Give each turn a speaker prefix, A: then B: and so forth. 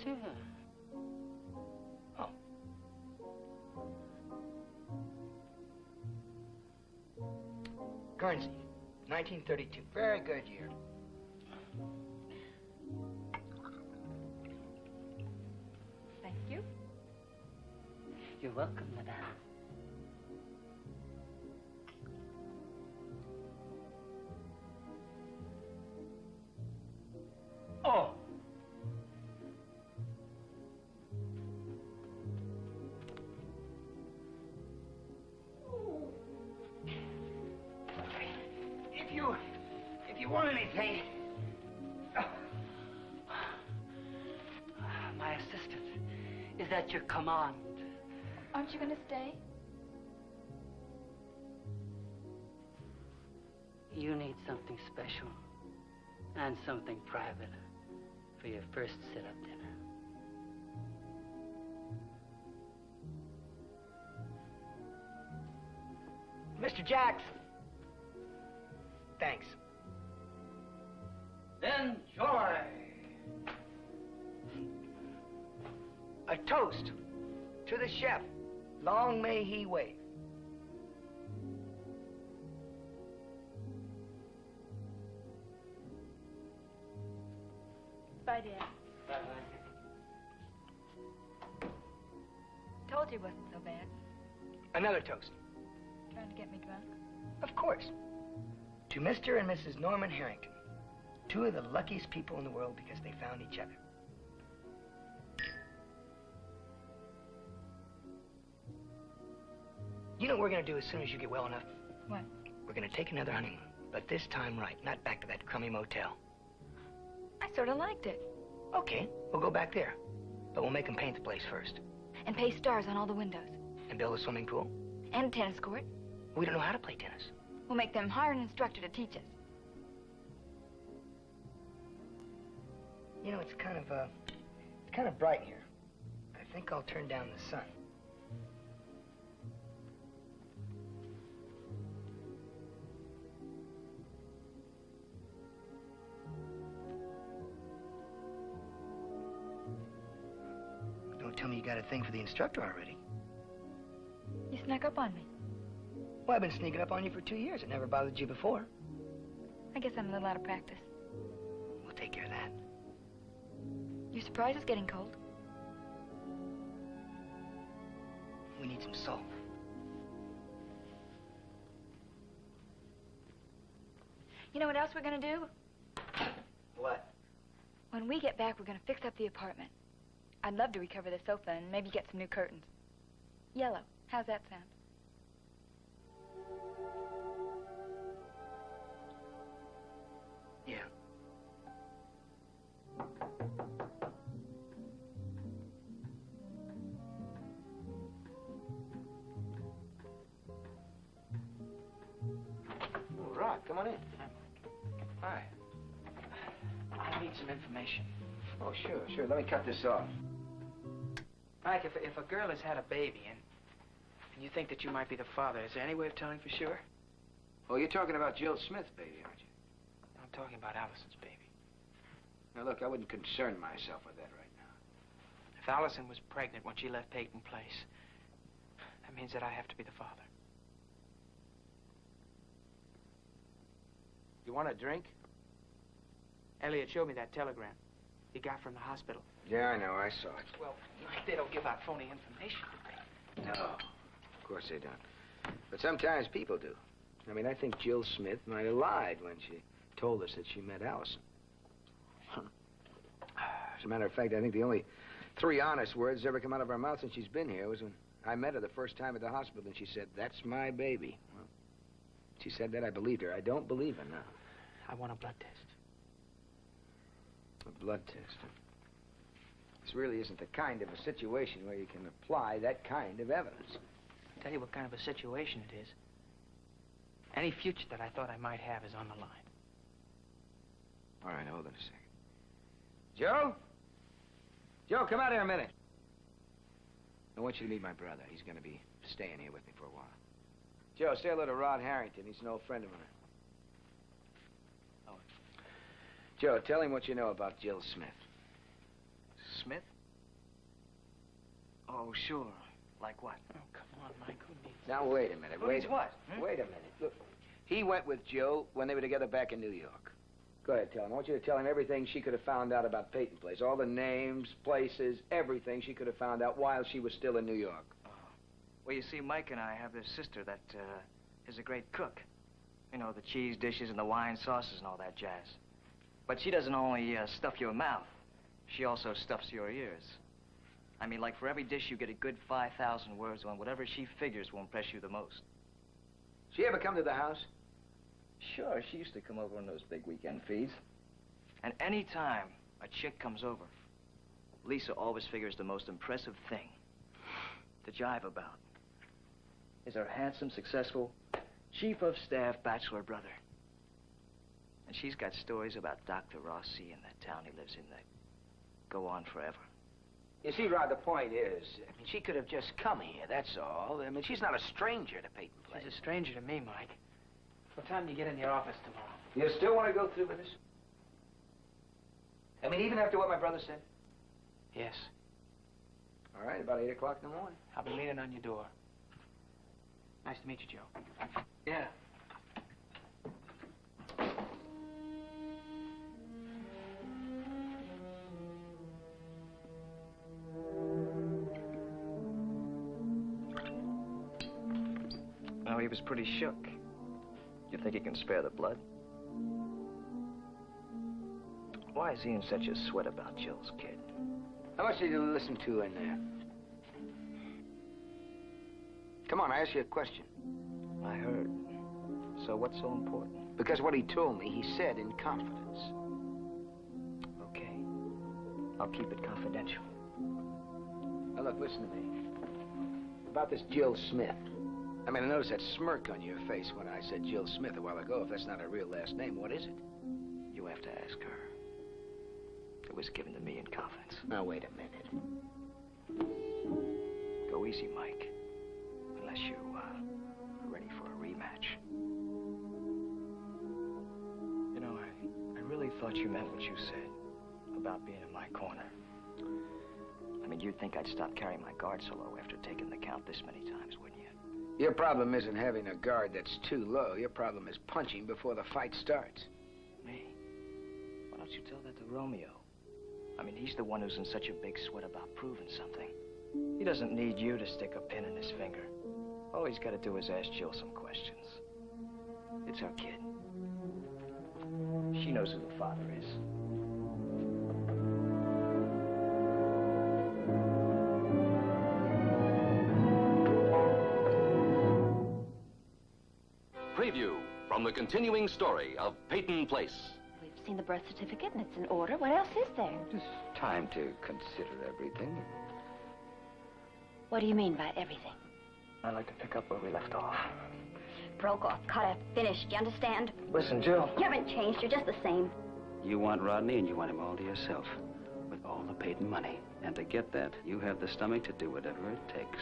A: sir.
B: Oh. Guernsey, 1932. Very good year.
C: Thank you.
A: You're welcome, madame. Oh.
B: If you want anything...
A: My assistant is at your command.
C: Aren't you going to stay?
A: You need something special and something private for your first sit-up dinner.
B: Mr. Jackson. Thanks.
A: Enjoy!
B: A toast to the chef. Long may he wave.
C: Bye, Dad.
A: Bye-bye.
C: Told you it wasn't so bad.
B: Another toast.
C: Trying to get me drunk?
B: Of course. To Mr. and Mrs. Norman Harrington. Two of the luckiest people in the world because they found each other. You know what we're going to do as soon as you get well enough?
C: What?
B: We're going to take another honeymoon, but this time right, not back to that crummy motel.
C: I sort of liked it.
B: Okay, we'll go back there, but we'll make them paint the place first.
C: And paste stars on all the windows.
B: And build a swimming pool.
C: And a tennis court.
B: We don't know how to play tennis.
C: We'll make them hire an instructor to teach us.
B: You know, it's kind of bright here. I think I'll turn down the sun. Don't tell me you got a thing for the instructor already.
C: You snuck up on me.
B: Well, I've been sneaking up on you for 2 years. It never bothered you before.
C: I guess I'm a little out of practice.
B: We'll take care of that.
C: Your surprise is getting cold.
B: We need some salt.
C: You know what else we're gonna do?
B: What?
C: When we get back, we're gonna fix up the apartment. I'd love to recover the sofa and maybe get some new curtains. Yellow. How's that sound?
B: Yeah. Oh, Rod, come on in. Hi.
D: I need some information.
B: Oh, sure. Let me cut this off.
D: Mike, if a girl has had a baby and you think that you might be the father, is there any way of telling for sure?
B: Oh, you're talking about Jill Smith's baby, aren't you?
D: I'm talking about Allison's baby.
B: Now, look, I wouldn't concern myself with that right now.
D: If Allison was pregnant when she left Peyton Place, that means that I have to be the father.
B: You want a drink?
D: Elliot showed me that telegram he got from the hospital.
B: Yeah, I know. I saw it.
D: Well, they don't give out phony information, do they?
B: No, of course they don't. But sometimes people do. I mean, I think Jill Smith might have lied when she told us that she met Allison. As a matter of fact, I think the only 3 honest words ever come out of her mouth since she's been here was when I met her the first time at the hospital, and she said, "That's my baby." Well, she said that, I believed her. I don't believe her now.
D: I want a blood test.
B: A blood test. This really isn't the kind of a situation where you can apply that kind of evidence.
D: I'll tell you what kind of a situation it is. Any future that I thought I might have is on the line.
B: All right, hold on a second. Joe? Joe, come out here a minute. I want you to meet my brother. He's going to be staying here with me for a while. Joe, say hello to Rod Harrington. He's an old friend of mine. Oh. Joe, tell him what you know about Jill Smith.
D: Smith? Oh, sure. Like what? Oh, come on, Mike. Who needs...
B: Now, wait a minute.
D: Who needs what? Hmm?
B: Wait a minute. Look, he went with Jill when they were together back in New York. Go ahead, tell him. I want you to tell him everything she could have found out about Peyton Place. All the names, places, everything she could have found out while she was still in New York.
D: Oh. Well, you see, Mike and I have this sister that is a great cook. You know, the cheese dishes and the wine sauces and all that jazz. But she doesn't only stuff your mouth. She also stuffs your ears. I mean, like, for every dish you get a good 5,000 words on whatever she figures will impress you the most.
B: She ever come to the house?
D: Sure, she used to come over on those big weekend feeds. And any time a chick comes over, Lisa always figures the most impressive thing to jive about is her handsome, successful, chief of staff bachelor brother. And she's got stories about Dr. Rossi and the town he lives in that go on forever.
B: You see, Rod, the point is, I mean, she could have just come here, that's all. I mean, she's not a stranger to Peyton Place.
D: She's a stranger to me, Mike. What time do you get in your office tomorrow?
B: You still want to go through with this? I mean, even after what my brother said?
D: Yes.
B: All right, about 8 o'clock in the morning.
D: I'll be leaning on your door. Nice to meet you, Joe.
B: Yeah.
D: Well, he was pretty shook. You think he can spare the blood? Why is he in such a sweat about Jill's kid?
B: How much did you listen to in there? Come on, I asked you a question.
D: I heard. So what's so important?
B: Because what he told me, he said in confidence.
D: Okay. I'll keep it confidential.
B: Now, look, listen to me. About this Jill Smith. I mean, I noticed that smirk on your face when I said Jill Smith a while ago. If that's not her real last name, what is it?
D: You have to ask her. It was given to me in confidence.
B: Now, wait a minute.
D: Go easy, Mike. Unless you, are ready for a rematch. You know, I really thought you meant what you said about being in my corner. I mean, you'd think I'd stop carrying my guard so low after taking the count this many times, wouldn't you?
B: Your problem isn't having a guard that's too low. Your problem is punching before the fight starts.
D: Me? Why don't you tell that to Romeo? I mean, he's the one who's in such a big sweat about proving something. He doesn't need you to stick a pin in his finger. All he's got to do is ask Jill some questions. It's her kid. She knows who the father is.
E: Preview from the continuing story of Peyton Place.
F: We've seen the birth certificate and it's in order. What else is there?
B: Just time to consider everything.
F: What do you mean by everything?
D: I'd like to pick up where we left off.
F: Broke off, cut off, finished. You understand?
D: Listen, Jill.
F: You haven't changed. You're just the same.
G: You want Rodney and you want him all to yourself. With all the Peyton money. And to get that, you have the stomach to do whatever it takes.